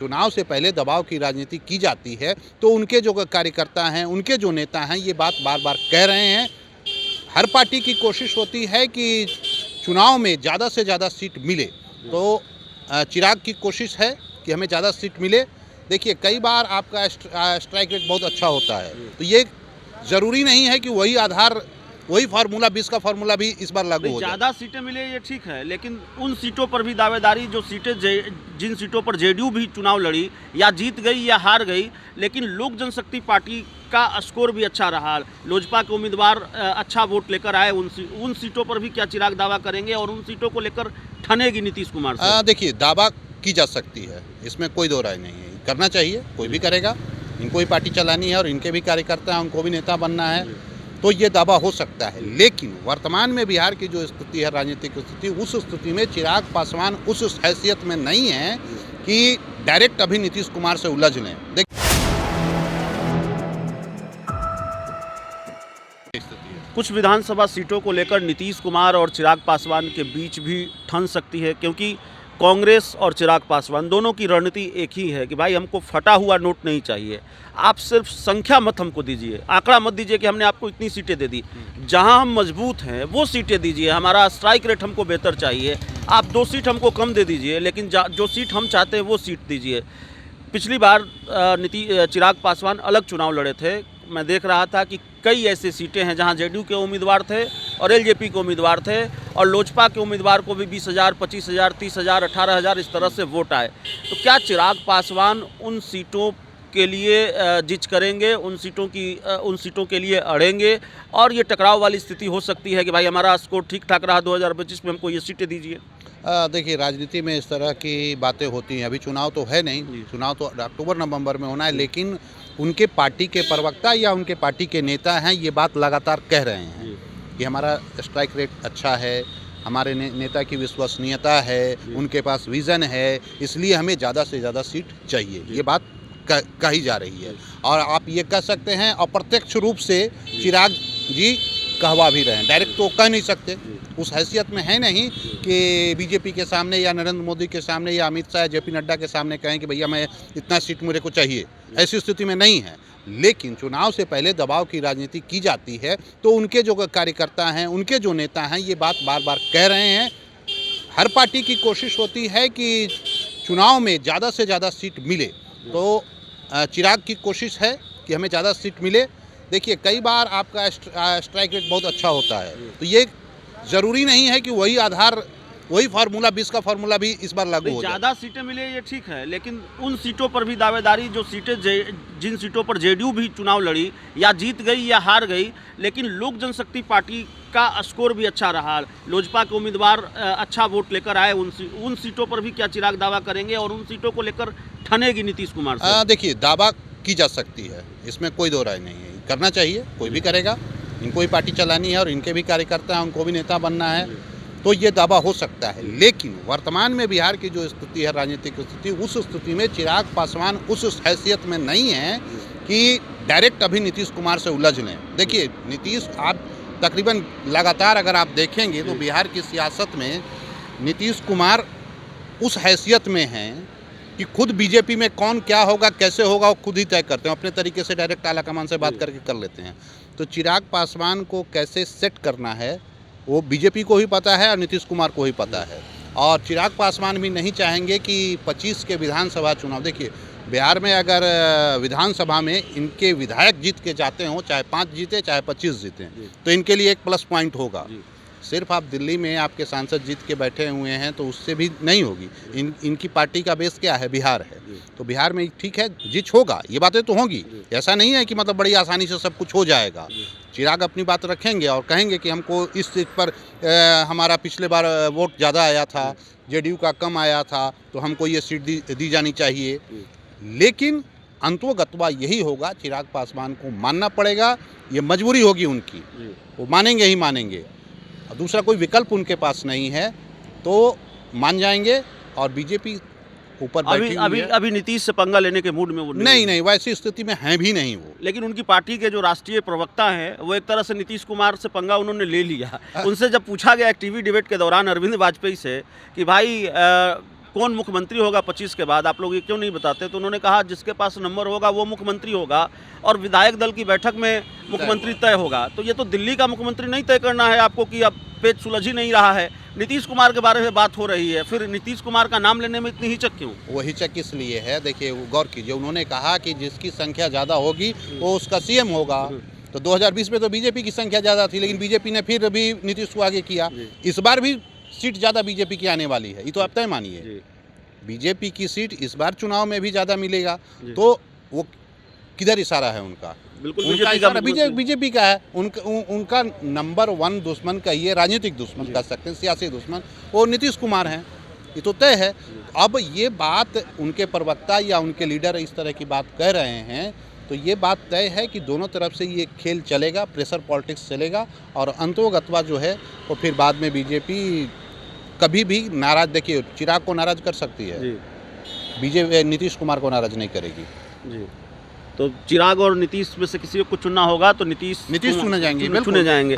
चुनाव से पहले दबाव की राजनीति की जाती है तो उनके जो कार्यकर्ता हैं, उनके जो नेता हैं, ये बात बार बार कह रहे हैं। हर पार्टी की कोशिश होती है कि चुनाव में ज़्यादा से ज़्यादा सीट मिले, तो चिराग की कोशिश है कि हमें ज़्यादा सीट मिले। देखिए, कई बार आपका स्ट्राइक रेट बहुत अच्छा होता है, तो ये ज़रूरी नहीं है कि वही आधार, वही फार्मूला 20 का फार्मूला भी इस बार लागू हो जाए। ज़्यादा सीटें मिले ये ठीक है, लेकिन उन सीटों पर भी दावेदारी, जो सीटें जिन सीटों पर जेडीयू भी चुनाव लड़ी, या जीत गई या हार गई, लेकिन लोक जनशक्ति पार्टी का स्कोर भी अच्छा रहा, लोजपा के उम्मीदवार अच्छा वोट लेकर आए, उन सीटों पर भी क्या चिराग दावा करेंगे और उन सीटों को लेकर ठनेगी नीतीश कुमार से? देखिए, दावा की जा सकती है, इसमें कोई दो राय नहीं है। करना चाहिए, कोई भी करेगा। इनको ही पार्टी चलानी है और इनके भी कार्यकर्ता हैं, उनको भी नेता बनना है, तो ये दावा हो सकता है। लेकिन वर्तमान में बिहार की जो स्थिति है, राजनीतिक स्थिति, उस स्थिति में चिराग पासवान उस हैसियत में नहीं है कि डायरेक्ट अभी नीतीश कुमार से उलझ लें। कुछ विधानसभा सीटों को लेकर नीतीश कुमार और चिराग पासवान के बीच भी ठन सकती है, क्योंकि कांग्रेस और चिराग पासवान दोनों की रणनीति एक ही है कि भाई हमको फटा हुआ नोट नहीं चाहिए, आप सिर्फ संख्या मत हमको दीजिए, आंकड़ा मत दीजिए कि हमने आपको इतनी सीटें दे दी, जहां हम मजबूत हैं वो सीटें दीजिए, हमारा स्ट्राइक रेट हमको बेहतर चाहिए, आप 2 सीट हमको कम दे दीजिए, लेकिन जो सीट हम चाहते हैं वो सीट दीजिए। पिछली बार चिराग पासवान अलग चुनाव लड़े थे, मैं देख रहा था कि कई ऐसे सीटें हैं जहां जेडीयू के उम्मीदवार थे और एलजेपी के उम्मीदवार थे, और लोजपा के उम्मीदवार को भी 20,000, 25,000, 30,000, 18,000 इस तरह से वोट आए। तो क्या चिराग पासवान उन सीटों के लिए जिच करेंगे, उन सीटों के लिए अड़ेंगे, और ये टकराव वाली स्थिति हो सकती है कि भाई हमारा स्कोर ठीक ठाक रहा 2025 में, हमको ये सीटें दीजिए? देखिए, राजनीति में इस तरह की बातें होती हैं। अभी चुनाव तो है नहीं, चुनाव तो अक्टूबर नवंबर में होना है, लेकिन उनके पार्टी के प्रवक्ता या उनके पार्टी के नेता हैं, ये बात लगातार कह रहे हैं कि हमारा स्ट्राइक रेट अच्छा है, हमारे नेता की विश्वसनीयता है, उनके पास विज़न है, इसलिए हमें ज़्यादा से ज़्यादा सीट चाहिए। ये बात कही जा रही है, और आप ये कह सकते हैं अप्रत्यक्ष रूप से चिराग जी कहवा भी रहे हैं, डायरेक्ट तो कह नहीं सकते, उस हैसियत में है नहीं कि बीजेपी के सामने या नरेंद्र मोदी के सामने या अमित शाह, जेपी नड्डा के सामने कहें कि भैया मैं इतना सीट मेरे को चाहिए, ऐसी स्थिति में नहीं है। लेकिन चुनाव से पहले दबाव की राजनीति की जाती है तो उनके जो कार्यकर्ता हैं, उनके जो नेता हैं, ये बात बार बार कह रहे हैं। हर पार्टी की कोशिश होती है कि चुनाव में ज़्यादा से ज़्यादा सीट मिले, तो चिराग की कोशिश है कि हमें ज़्यादा सीट मिले। देखिए, कई बार आपका स्ट्राइक रेट बहुत अच्छा होता है, तो ये ज़रूरी नहीं है कि वही आधार, वही फार्मूला 20 का फार्मूला भी इस बार लागू हो जाए। ज़्यादा सीटें मिले ये ठीक है, लेकिन उन सीटों पर भी दावेदारी, जो सीटें जिन सीटों पर जेडीयू भी चुनाव लड़ी, या जीत गई या हार गई, लेकिन लोक जनशक्ति पार्टी का स्कोर भी अच्छा रहा, लोजपा के उम्मीदवार अच्छा वोट लेकर आए, उन सीटों पर भी क्या चिराग दावा करेंगे और उन सीटों को लेकर ठनेगी नीतीश कुमार से? देखिए, दावा की जा सकती है, इसमें कोई दो राय नहीं है। करना चाहिए, कोई भी करेगा। इनको ही पार्टी चलानी है और इनके भी कार्यकर्ता हैं, उनको भी नेता बनना है, तो ये दावा हो सकता है। लेकिन वर्तमान में बिहार की जो स्थिति है, राजनीतिक स्थिति, उस स्थिति में चिराग पासवान उस हैसियत में नहीं है कि डायरेक्ट अभी नीतीश कुमार से उलझ लें। देखिए, नीतीश, आप तकरीबन लगातार अगर आप देखेंगे तो बिहार की सियासत में नीतीश कुमार उस हैसियत में हैं कि खुद बीजेपी में कौन क्या होगा, कैसे होगा, वो खुद ही तय करते हैं, अपने तरीके से डायरेक्ट आला कमान से बात करके कर लेते हैं। तो चिराग पासवान को कैसे सेट करना है वो बीजेपी को ही पता है और नीतीश कुमार को ही पता है, और चिराग पासवान भी नहीं चाहेंगे कि 25 के विधानसभा चुनाव, देखिए बिहार में अगर विधानसभा में इनके विधायक जीत के जाते हों, चाहे 5 जीते चाहे 25 जीते, तो इनके लिए एक प्लस पॉइंट होगा। सिर्फ आप दिल्ली में आपके सांसद जीत के बैठे हुए हैं तो उससे भी नहीं होगी। इनकी पार्टी का बेस क्या है? बिहार है, तो बिहार में ठीक है, जीत होगा, ये बातें तो होंगी। ऐसा नहीं है कि मतलब बड़ी आसानी से सब कुछ हो जाएगा। चिराग अपनी बात रखेंगे और कहेंगे कि हमको इस सीट पर हमारा पिछले बार वोट ज़्यादा आया था, जेडीयू का कम आया था, तो हमको ये सीट दी जानी चाहिए। लेकिन अंतोगत्वा यही होगा, चिराग पासवान को मानना पड़ेगा, ये मजबूरी होगी उनकी, वो मानेंगे ही मानेंगे, दूसरा कोई विकल्प उनके पास नहीं है, तो मान जाएंगे। और बीजेपी ऊपर बैठी हुई है। अभी नीतीश से पंगा लेने के मूड में वो नहीं, वैसी स्थिति में है भी नहीं वो। लेकिन उनकी पार्टी के जो राष्ट्रीय प्रवक्ता हैं, वो एक तरह से नीतीश कुमार से पंगा उन्होंने ले लिया। उनसे जब पूछा गया एक टीवी डिबेट के दौरान अरविंद वाजपेयी से कि भाई कौन मुख्यमंत्री होगा 25 के बाद, आप लोग ये क्यों नहीं बताते? तो उन्होंने कहा जिसके पास नंबर होगा वो मुख्यमंत्री होगा और विधायक दल की बैठक में मुख्यमंत्री तय होगा। तो ये तो दिल्ली का मुख्यमंत्री नहीं तय करना है आपको कि अब पेच सुलझ ही नहीं रहा है। नीतीश कुमार के बारे में बात हो रही है, फिर नीतीश कुमार का नाम लेने में इतनी हिचक क्यों? वो हिचक इसलिए है, देखिए वो गौर कीजिए, उन्होंने कहा कि जिसकी संख्या ज़्यादा होगी वो उसका सीएम होगा। तो 2020 में तो बीजेपी की संख्या ज़्यादा थी, लेकिन बीजेपी ने फिर अभी नीतीश को आगे किया। इस बार भी सीट ज़्यादा बीजेपी की आने वाली है, ये तो आप तय मानिए। बीजेपी की सीट इस बार चुनाव में भी ज़्यादा मिलेगा। तो वो किधर इशारा है उनका? बिल्कुल उनका इशारा बीजेपी का है। उनका नंबर 1 दुश्मन कहिए, राजनीतिक दुश्मन कह सकते हैं, सियासी दुश्मन, वो नीतीश कुमार हैं, ये तो तय है। अब ये बात उनके प्रवक्ता या उनके लीडर इस तरह की बात कह रहे हैं, तो ये बात तय है कि दोनों तरफ से ये खेल चलेगा, प्रेशर पॉलिटिक्स चलेगा और अंतोगत्वा जो है वो फिर बाद में बीजेपी कभी भी नाराज, देखिए चिराग को नाराज कर सकती है, बीजेपी नीतीश कुमार को नाराज नहीं करेगी। जी, तो चिराग और नीतीश में से किसी को चुनना होगा तो नीतीश चुने जाएंगे, चुने जाएंगे।